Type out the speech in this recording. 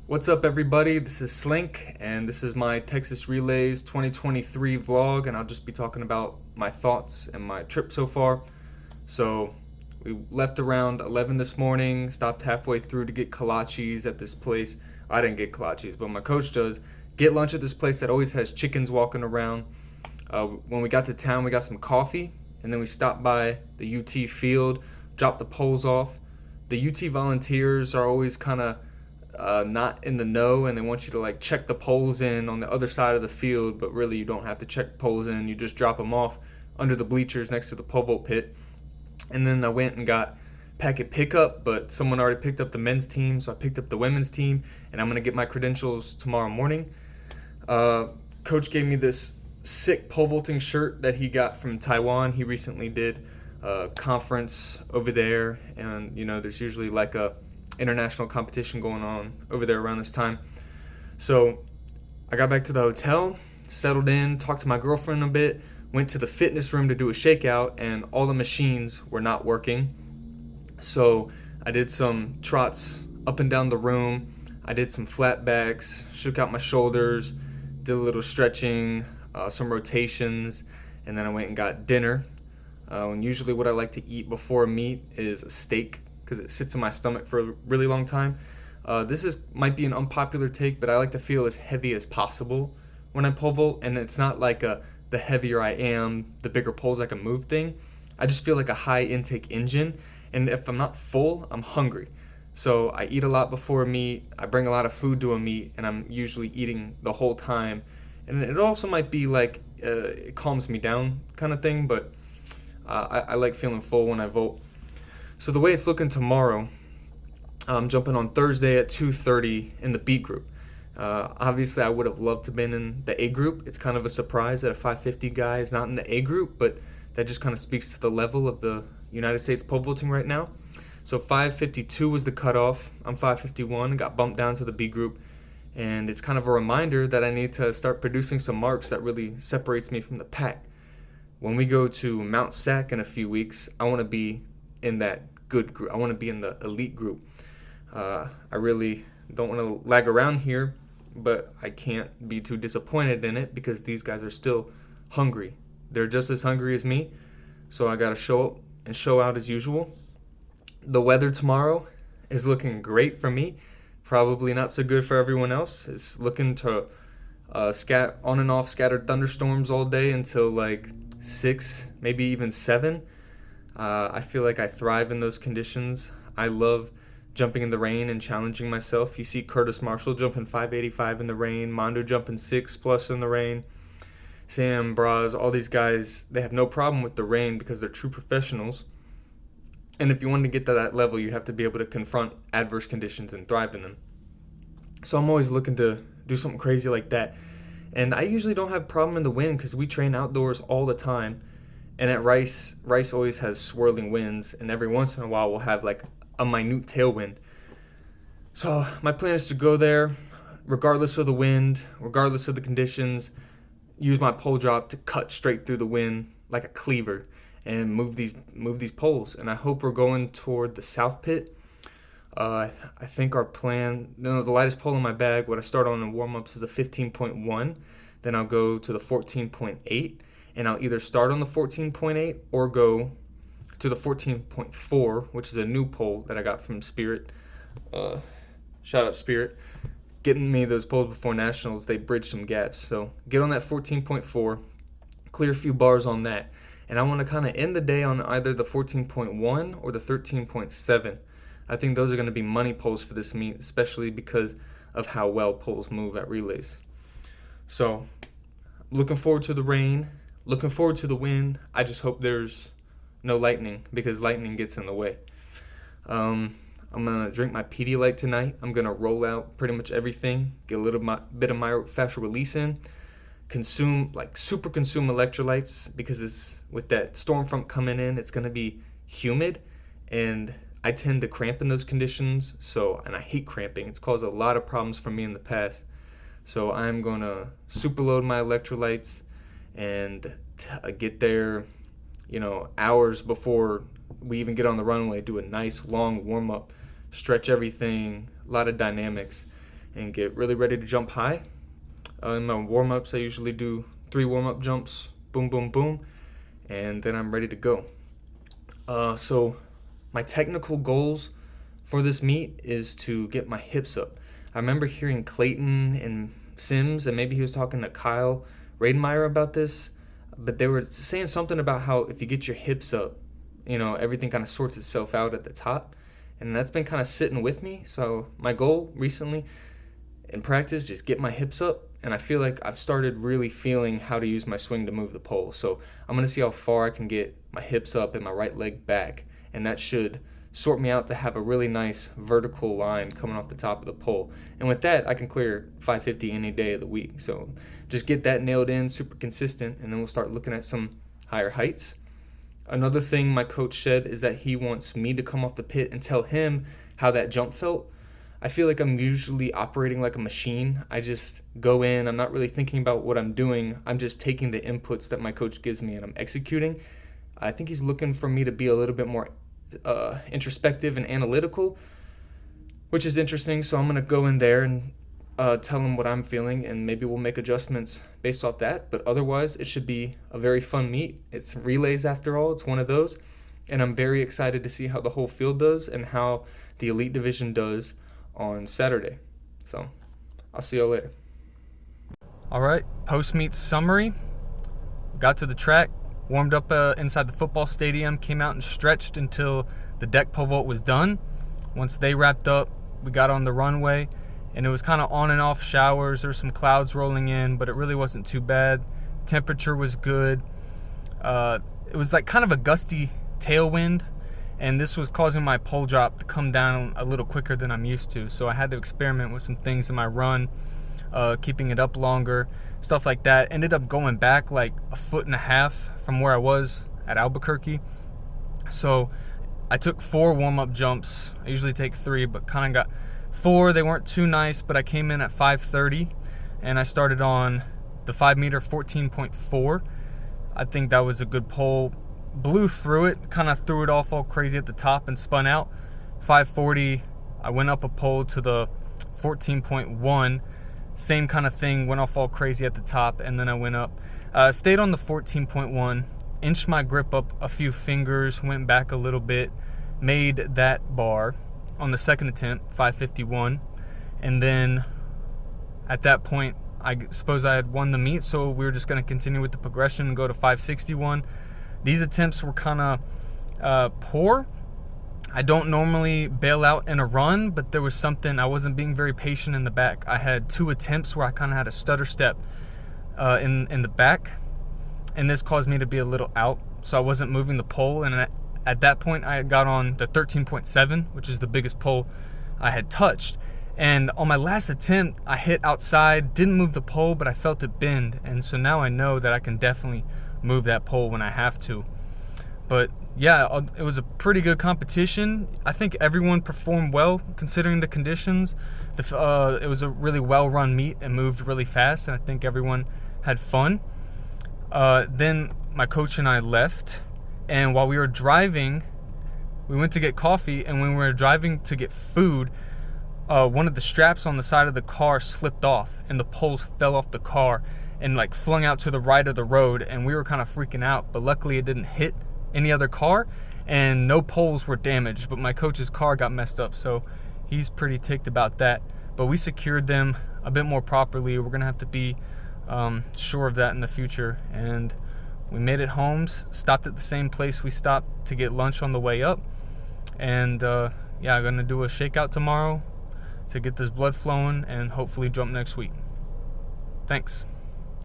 What's up, everybody? This is Slink, and this is my Texas Relays 2023 vlog, and I'll just be talking about my thoughts and my trip so far. So, we left around 11 this morning, stopped halfway through to get kolaches at this place. I didn't get kolaches, but my coach does. Get lunch at this place that always has chickens walking around. When we got to town, we got some coffee, and then we stopped by the UT field, dropped the poles off. The UT volunteers are always kind of not in the know, and they want you to like check the poles in on the other side of the field, but really you don't have to check poles in. You just drop them off under the bleachers next to the pole vault pit. And then I went and got packet pickup, but someone already picked up the men's team, so I picked up the women's team, and I'm gonna get my credentials tomorrow morning. Coach gave me this sick pole vaulting shirt that he got from Taiwan. He recently did a conference over there, and there's usually like a international competition going on over there around this time. So I got back to the hotel, settled in, talked to my girlfriend a bit, went to the fitness room to do a shakeout, and all the machines were not working. So I did some trots up and down the room. I did some flat backs, shook out my shoulders, did a little stretching, some rotations, and then I went and got dinner. And usually what I like to eat before a meet is a steak because it sits in my stomach for a really long time. Might be an unpopular take, but I like to feel as heavy as possible when I pole vault, and it's not like the heavier I am, the bigger poles I can move thing. I just feel like a high intake engine, and if I'm not full, I'm hungry. So I eat a lot before a meet, I bring a lot of food to a meet, and I'm usually eating the whole time. And it also might be like it calms me down kind of thing, but I like feeling full when I vote. So the way it's looking tomorrow, I'm jumping on Thursday at 2:30 in the B group. Obviously, I would have loved to have been in the A group. It's kind of a surprise that a 550 guy is not in the A group, but that just kind of speaks to the level of the United States pole vaulting right now. So 552 was the cutoff. I'm 551, got bumped down to the B group, and it's kind of a reminder that I need to start producing some marks that really separates me from the pack. When we go to Mount Sac in a few weeks, I want to be in that good group. I want to be in the elite group. I really don't want to lag around here, but I can't be too disappointed in it because these guys are still hungry. They're just as hungry as me, so I got to show up and show out as usual. The weather tomorrow is looking great for me. Probably not so good for everyone else. It's looking to on and off scattered thunderstorms all day until like 6, maybe even 7. I feel like I thrive in those conditions. I love jumping in the rain and challenging myself. You see Curtis Marshall jumping 585 in the rain, Mondo jumping 6+ in the rain, Sam Braz, all these guys, they have no problem with the rain because they're true professionals. And if you want to get to that level, you have to be able to confront adverse conditions and thrive in them. So I'm always looking to do something crazy like that. And I usually don't have a problem in the wind because we train outdoors all the time. And at Rice always has swirling winds, and every once in a while we'll have like a minute tailwind. So my plan is to go there, regardless of the wind, regardless of the conditions, use my pole drop to cut straight through the wind like a cleaver and move these poles. And I hope we're going toward the south pit. I think our plan, the lightest pole in my bag, what I start on in warm-ups is a 15.1, then I'll go to the 14.8, and I'll either start on the 14.8 or go to the 14.4, which is a new pole that I got from Spirit. Shout out Spirit. Getting me those poles before nationals, they bridged some gaps. So get on that 14.4, clear a few bars on that. And I want to kind of end the day on either the 14.1 or the 13.7. I think those are going to be money poles for this meet, especially because of how well poles move at relays. So looking forward to the rain, looking forward to the wind. I just hope there's no lightning because lightning gets in the way. I'm going to drink my Pedialyte tonight. I'm going to roll out pretty much everything, get a little bit of myofascial release in, consume electrolytes because it's with that storm front coming in, it's going to be humid, and I tend to cramp in those conditions, and I hate cramping. It's caused a lot of problems for me in the past. So I'm going to superload my electrolytes and get there, hours before we even get on the runway, do a nice long warm-up, stretch everything, a lot of dynamics, and get really ready to jump high. In my warm-ups, I usually do 3 warm-up jumps, boom, boom, boom, and then I'm ready to go. So my technical goals for this meet is to get my hips up. I remember hearing Clayton and Sims, and maybe he was talking to Kyle Rademeyer about this, but they were saying something about how if you get your hips up, everything kind of sorts itself out at the top. And that's been kind of sitting with me. So my goal recently in practice, just get my hips up. And I feel like I've started really feeling how to use my swing to move the pole. So I'm going to see how far I can get my hips up and my right leg back. And that should sort me out to have a really nice vertical line coming off the top of the pole. And with that, I can clear 550 any day of the week. So just get that nailed in, super consistent, and then we'll start looking at some higher heights. Another thing my coach said is that he wants me to come off the pit and tell him how that jump felt. I feel like I'm usually operating like a machine. I just go in, I'm not really thinking about what I'm doing. I'm just taking the inputs that my coach gives me and I'm executing. I think he's looking for me to be a little bit more introspective and analytical, which is interesting. So I'm going to go in there and tell him what I'm feeling, and maybe we'll make adjustments based off that. But otherwise, it should be a very fun meet. It's relays after all. It's one of those. And I'm very excited to see how the whole field does and how the elite division does on Saturday. So I'll see y'all later. All right, post-meet summary. Got to the track, warmed up inside the football stadium, came out and stretched until the deck pole vault was done. Once they wrapped up, we got on the runway, and it was kind of on and off showers. There were some clouds rolling in, but it really wasn't too bad. Temperature was good. It was like kind of a gusty tailwind, and this was causing my pole drop to come down a little quicker than I'm used to. So I had to experiment with some things in my run, keeping it up longer, stuff like that. Ended up going back like 1.5 feet from where I was at Albuquerque. So I took 4 warm-up jumps. I usually take 3, but kind of got 4. They weren't too nice, but I came in at 5:30, and I started on the 5 meter 14.4. I think that was a good pole. Blew through it, kind of threw it off all crazy at the top and spun out. 5:40, I went up a pole to the 14.1. Same kind of thing, went off all crazy at the top, and then I went up. Stayed on the 14.1, inched my grip up a few fingers, went back a little bit, made that bar on the second attempt, 5:51. And then at that point, I suppose I had won the meet, so we were just going to continue with the progression and go to 5:61. These attempts were kind of poor. I don't normally bail out in a run, but there was something, I wasn't being very patient in the back. I had 2 attempts where I kind of had a stutter step in the back, and this caused me to be a little out, so I wasn't moving the pole. And at that point, I got on the 13.7, which is the biggest pole I had touched. And on my last attempt, I hit outside, didn't move the pole, but I felt it bend. And so now I know that I can definitely move that pole when I have to. But yeah, it was a pretty good competition. I think everyone performed well considering the conditions. It was a really well-run meet and moved really fast, and I think everyone had fun. Then my coach and I left, and while we were driving, we went to get coffee, and when we were driving to get food, one of the straps on the side of the car slipped off, and the poles fell off the car and like flung out to the right of the road, and we were kind of freaking out, but luckily it didn't hit any other car and no poles were damaged, but my coach's car got messed up, so he's pretty ticked about that. But we secured them a bit more properly. We're gonna have to be sure of that in the future. And we made it home, stopped at the same place we stopped to get lunch on the way up, and yeah, I'm gonna do a shakeout tomorrow to get this blood flowing and hopefully jump next week. Thanks.